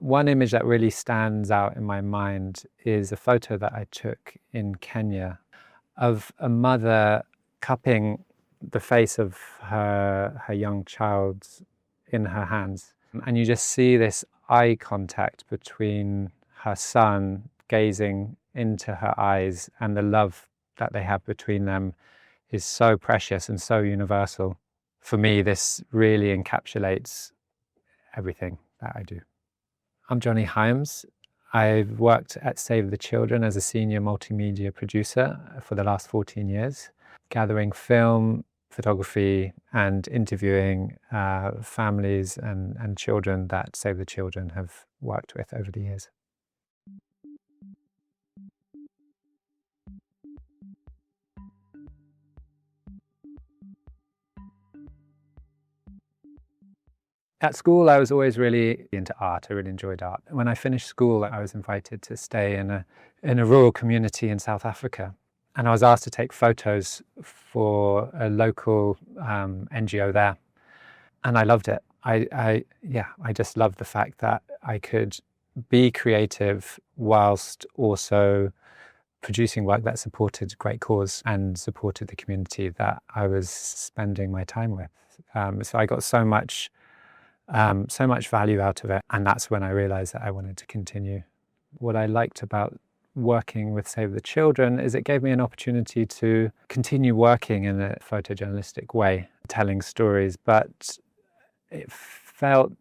One image that really stands out in my mind is a photo that I took in Kenya of a mother cupping the face of her young child in her hands. And you just see this eye contact between her son gazing into her eyes, and the love that they have between them is so precious and so universal. For me, this really encapsulates everything that I do. I'm Johnny Hyams. I've worked at Save the Children as a senior multimedia producer for the last 14 years, gathering film, photography and interviewing families and children that Save the Children have worked with over the years. At school, I was always really into art. I really enjoyed art. When I finished school, I was invited to stay in a rural community in South Africa. And I was asked to take photos for a local NGO there. And I loved it. I just loved the fact that I could be creative whilst also producing work that supported a great cause and supported the community that I was spending my time with. So I got so much value out of it. And that's when I realized that I wanted to continue. What I liked about working with Save the Children is it gave me an opportunity to continue working in a photojournalistic way, telling stories, but it felt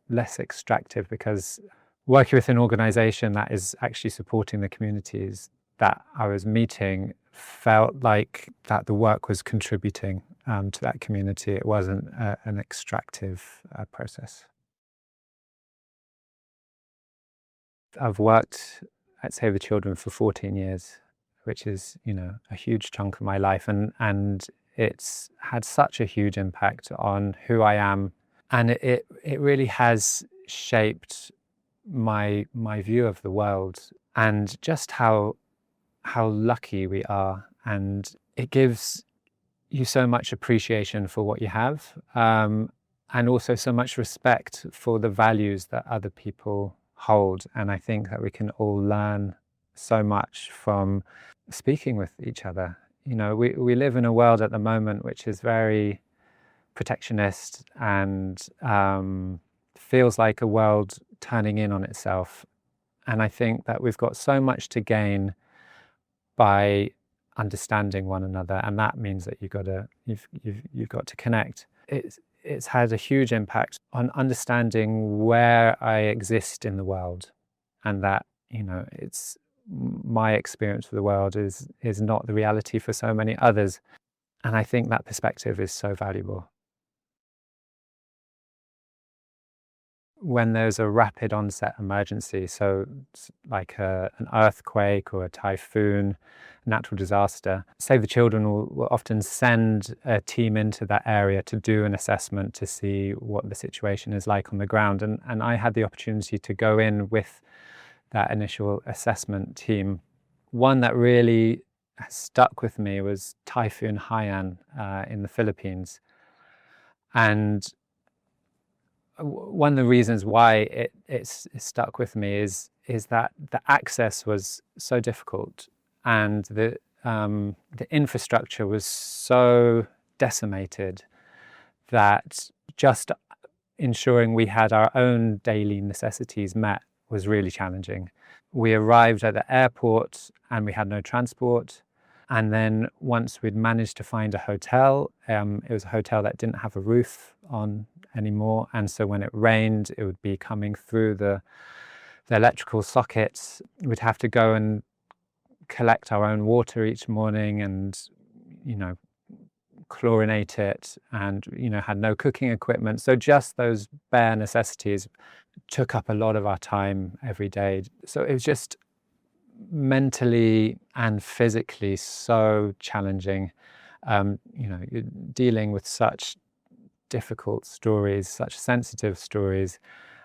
less extractive because working with an organization that is actually supporting the communities that I was meeting felt like that the work was contributing to that community. It wasn't an extractive process. I've worked at Save the Children for 14 years, which is, a huge chunk of my life, and it's had such a huge impact on who I am, and it really has shaped my view of the world and just how lucky we are, and it gives you so much appreciation for what you have, and also so much respect for the values that other people hold. And I think that we can all learn so much from speaking with each other. We live in a world at the moment which is very protectionist and feels like a world turning in on itself. And I think that we've got so much to gain by understanding one another, and that means that you've got to connect. It's had a huge impact on understanding where I exist in the world, and that it's my experience of the world is not the reality for so many others, and I think that perspective is so valuable. When there's a rapid onset emergency, so like an earthquake or a typhoon, natural disaster, Save the Children will often send a team into that area to do an assessment to see what the situation is like on the ground. And I had the opportunity to go in with that initial assessment team. One that really stuck with me was Typhoon Haiyan in the Philippines. And one of the reasons why it's stuck with me is that the access was so difficult, and the infrastructure was so decimated that just ensuring we had our own daily necessities met was really challenging. We arrived at the airport and we had no transport. And then once we'd managed to find a hotel, it was a hotel that didn't have a roof on anymore. And so when it rained, it would be coming through the electrical sockets. We'd have to go and collect our own water each morning and, chlorinate it, and, had no cooking equipment. So just those bare necessities took up a lot of our time every day. So it was just mentally and physically so challenging. You're dealing with such difficult stories, such sensitive stories,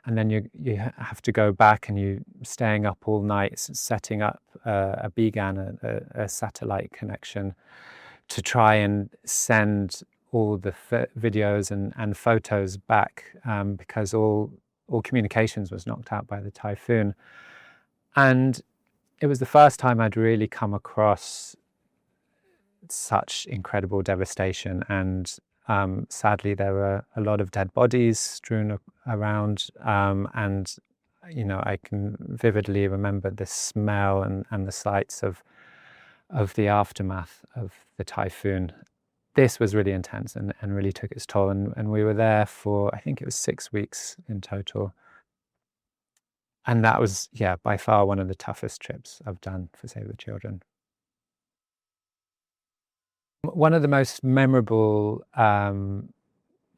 and then you have to go back and you're staying up all night setting up a BGAN, a satellite connection, to try and send all the videos and photos back, because all all communications was knocked out by the typhoon. And it was the first time I'd really come across such incredible devastation. And sadly, there were a lot of dead bodies strewn around. And, I can vividly remember the smell and the sights of the aftermath of the typhoon. This was really intense and really took its toll. And we were there for, I think it was 6 weeks in total. And that was, by far one of the toughest trips I've done for Save the Children. One of the most memorable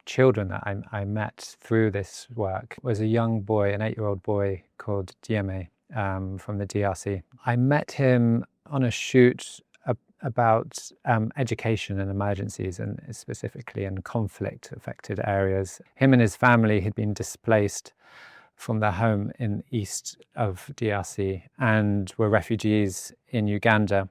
children that I met through this work was a young boy, an 8-year-old boy called Dieme from the DRC. I met him on a shoot about education and emergencies, and specifically in conflict-affected areas. Him and his family had been displaced from their home in east of DRC and were refugees in Uganda.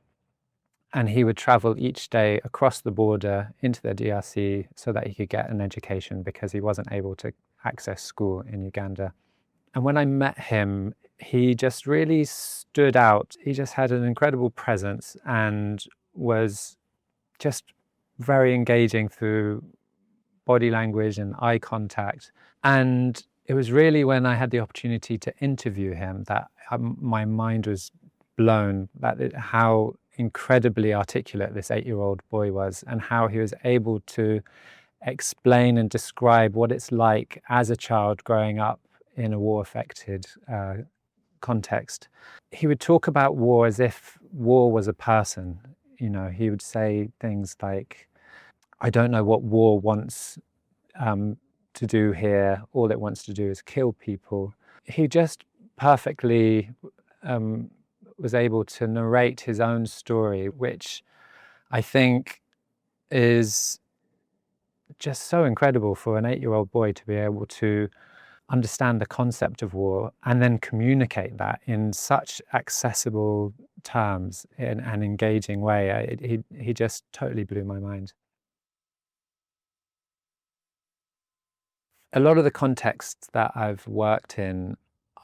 And he would travel each day across the border into the DRC so that he could get an education because he wasn't able to access school in Uganda. And when I met him, he just really stood out. He just had an incredible presence and was just very engaging through body language and eye contact. And it was really when I had the opportunity to interview him that my mind was blown at how incredibly articulate this 8-year-old boy was, and how he was able to explain and describe what it's like as a child growing up in a war-affected context. He would talk about war as if war was a person. He would say things like, "I don't know what war wants to do here. All it wants to do is kill people." He just perfectly was able to narrate his own story, which I think is just so incredible for an 8-year-old boy to be able to understand the concept of war and then communicate that in such accessible terms in an engaging way. He just totally blew my mind. A lot of the contexts that I've worked in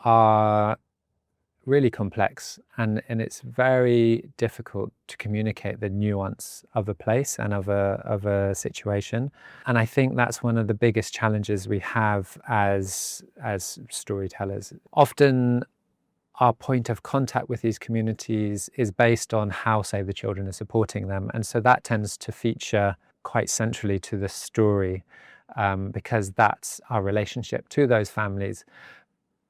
are really complex, and it's very difficult to communicate the nuance of a place and of a situation. And I think that's one of the biggest challenges we have as storytellers. Often our point of contact with these communities is based on how Save the Children are supporting them, and so that tends to feature quite centrally to the story, because that's our relationship to those families.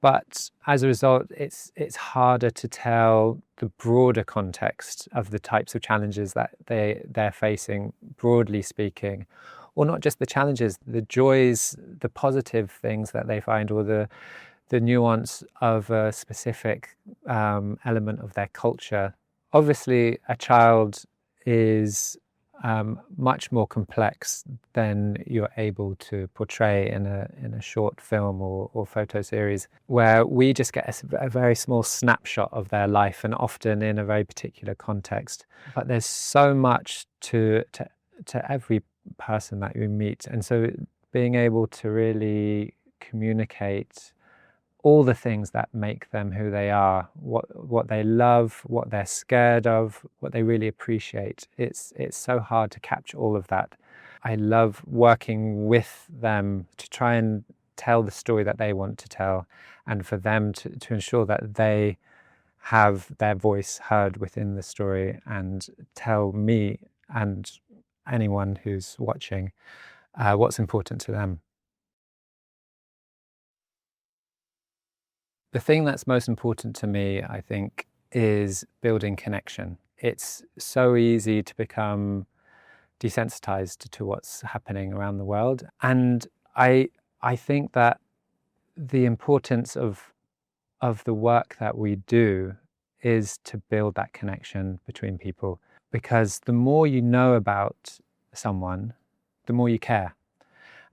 But as a result, it's harder to tell the broader context of the types of challenges that they're facing, broadly speaking, or not just the challenges, the joys, the positive things that they find, or the nuance of a specific element of their culture. Obviously, a child is much more complex than you're able to portray in a short film or photo series, where we just get a very small snapshot of their life, and often in a very particular context. But there's so much to every person that you meet, and so being able to really communicate all the things that make them who they are, what they love, what they're scared of, what they really appreciate. It's so hard to capture all of that. I love working with them to try and tell the story that they want to tell, and for them to ensure that they have their voice heard within the story, and tell me and anyone who's watching what's important to them. The thing that's most important to me, I think, is building connection. It's so easy to become desensitized to what's happening around the world. And I think that the importance of the work that we do is to build that connection between people. Because the more you know about someone, the more you care.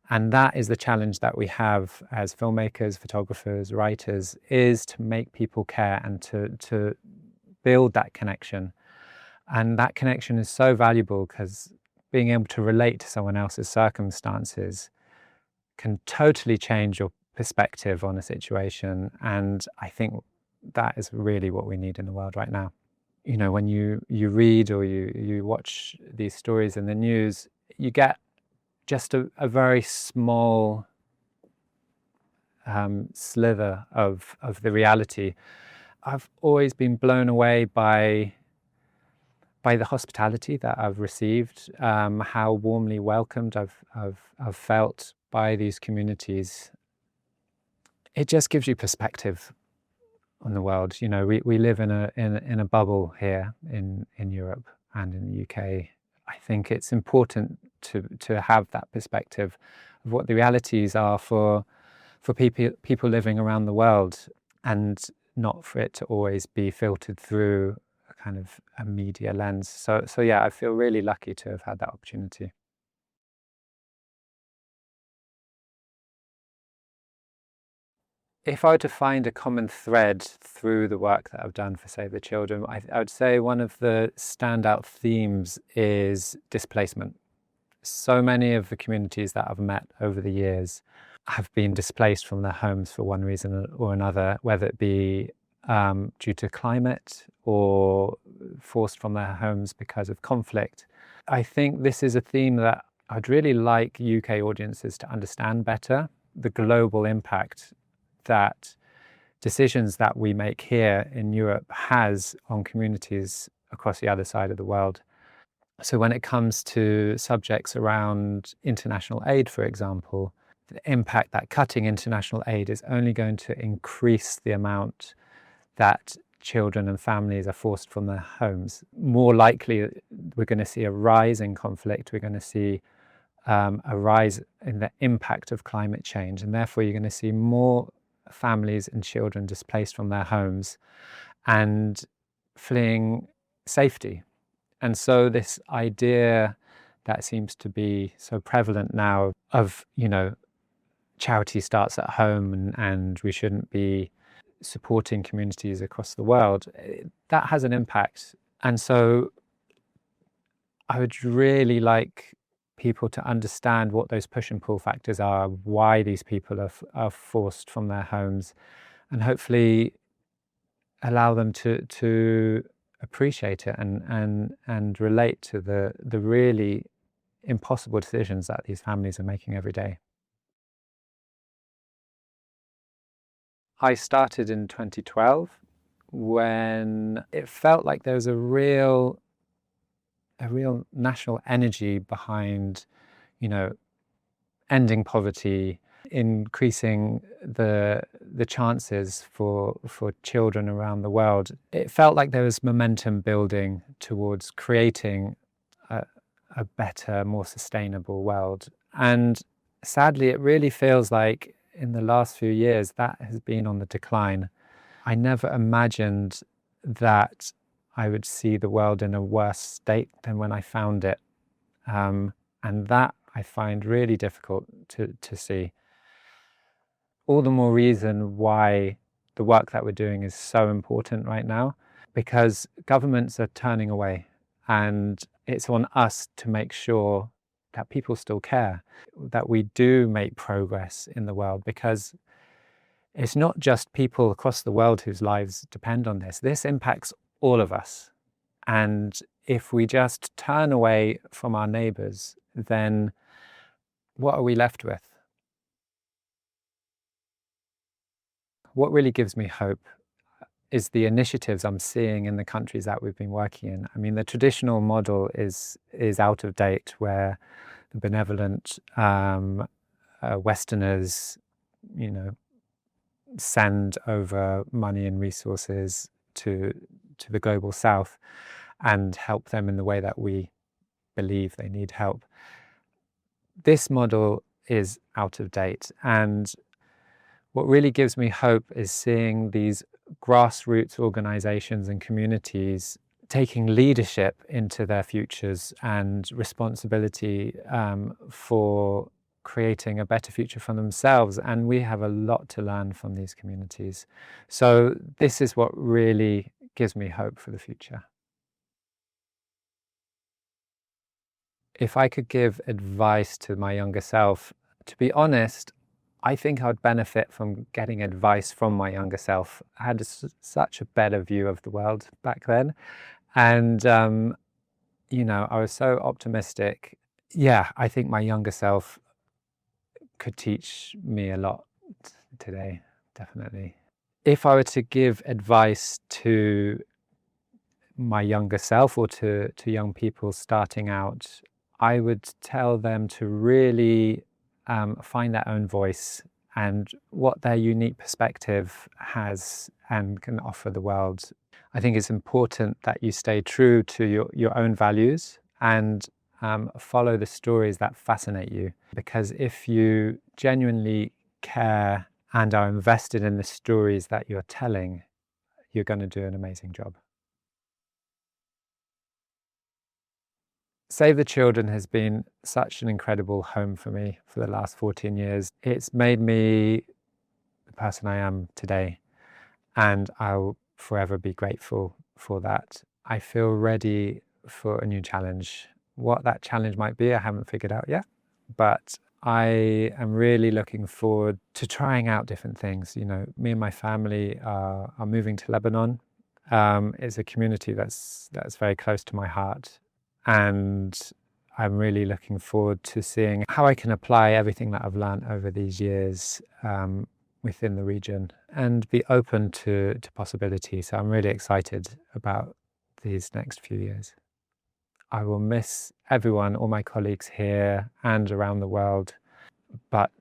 And that is the challenge that we have as filmmakers, photographers, writers, is to make people care and to build that connection. And that connection is so valuable, because being able to relate to someone else's circumstances can totally change your perspective on a situation. And I think that is really what we need in the world right now. You know, when you read or you watch these stories in the news, you get just a very small sliver of the reality. I've always been blown away by the hospitality that I've received, how warmly welcomed I've felt by these communities. It just gives you perspective on the world. You know, we live in a bubble here in Europe and in the UK. I think it's important to have that perspective of what the realities are for people living around the world, and not for it to always be filtered through a kind of a media lens. So yeah, I feel really lucky to have had that opportunity. If I were to find a common thread through the work that I've done for Save the Children, I would say one of the standout themes is displacement. So many of the communities that I've met over the years have been displaced from their homes for one reason or another, whether it be due to climate or forced from their homes because of conflict. I think this is a theme that I'd really like UK audiences to understand better, the global impact that decisions that we make here in Europe has on communities across the other side of the world. So when it comes to subjects around international aid, for example, the impact that cutting international aid is only going to increase the amount that children and families are forced from their homes. More likely, we're going to see a rise in conflict. We're going to see a rise in the impact of climate change, and therefore you're going to see more families and children displaced from their homes and fleeing safety. And so this idea that seems to be so prevalent now of, you know, charity starts at home and we shouldn't be supporting communities across the world, that has an impact. And so I would really like people to understand what those push and pull factors are, why these people are forced from their homes, and hopefully allow them to appreciate it and relate to the really impossible decisions that these families are making every day. I started in 2012 when it felt like there was a real national energy behind, you know, ending poverty, increasing the chances for children around the world. It felt like there was momentum building towards creating a better, more sustainable world. And sadly, it really feels like in the last few years that has been on the decline. I never imagined that I would see the world in a worse state than when I found it. And that I find really difficult to see. All the more reason why the work that we're doing is so important right now, because governments are turning away, and it's on us to make sure that people still care, that we do make progress in the world, because it's not just people across the world whose lives depend on this. This impacts all of us. And if we just turn away from our neighbours, then what are we left with? What really gives me hope is the initiatives I'm seeing in the countries that we've been working in. I mean, the traditional model is out of date, where the benevolent Westerners, you know, send over money and resources to the global South and help them in the way that we believe they need help. This model is out of date, and what really gives me hope is seeing these grassroots organizations and communities taking leadership into their futures and responsibility for creating a better future for themselves. And we have a lot to learn from these communities. So this is what really gives me hope for the future. If I could give advice to my younger self, to be honest, I think I would benefit from getting advice from my younger self. I had such a better view of the world back then. And, I was so optimistic. Yeah, I think my younger self could teach me a lot today, definitely. If I were to give advice to my younger self or to young people starting out, I would tell them to really find their own voice and what their unique perspective has and can offer the world. I think it's important that you stay true to your own values and follow the stories that fascinate you. Because if you genuinely care and are invested in the stories that you're telling, you're going to do an amazing job. Save the Children has been such an incredible home for me for the last 14 years. It's made me the person I am today, and I'll forever be grateful for that. I feel ready for a new challenge. What that challenge might be, I haven't figured out yet, but I am really looking forward to trying out different things. Me and my family are moving to Lebanon. It's a community that's very close to my heart. And I'm really looking forward to seeing how I can apply everything that I've learned over these years within the region and be open to possibilities. So I'm really excited about these next few years. I will miss everyone, all my colleagues here and around the world, but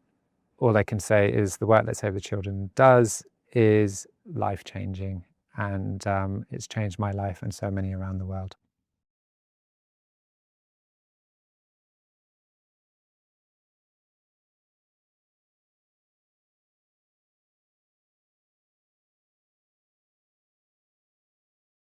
all I can say is the work that Save the Children does is life-changing, and it's changed my life and so many around the world.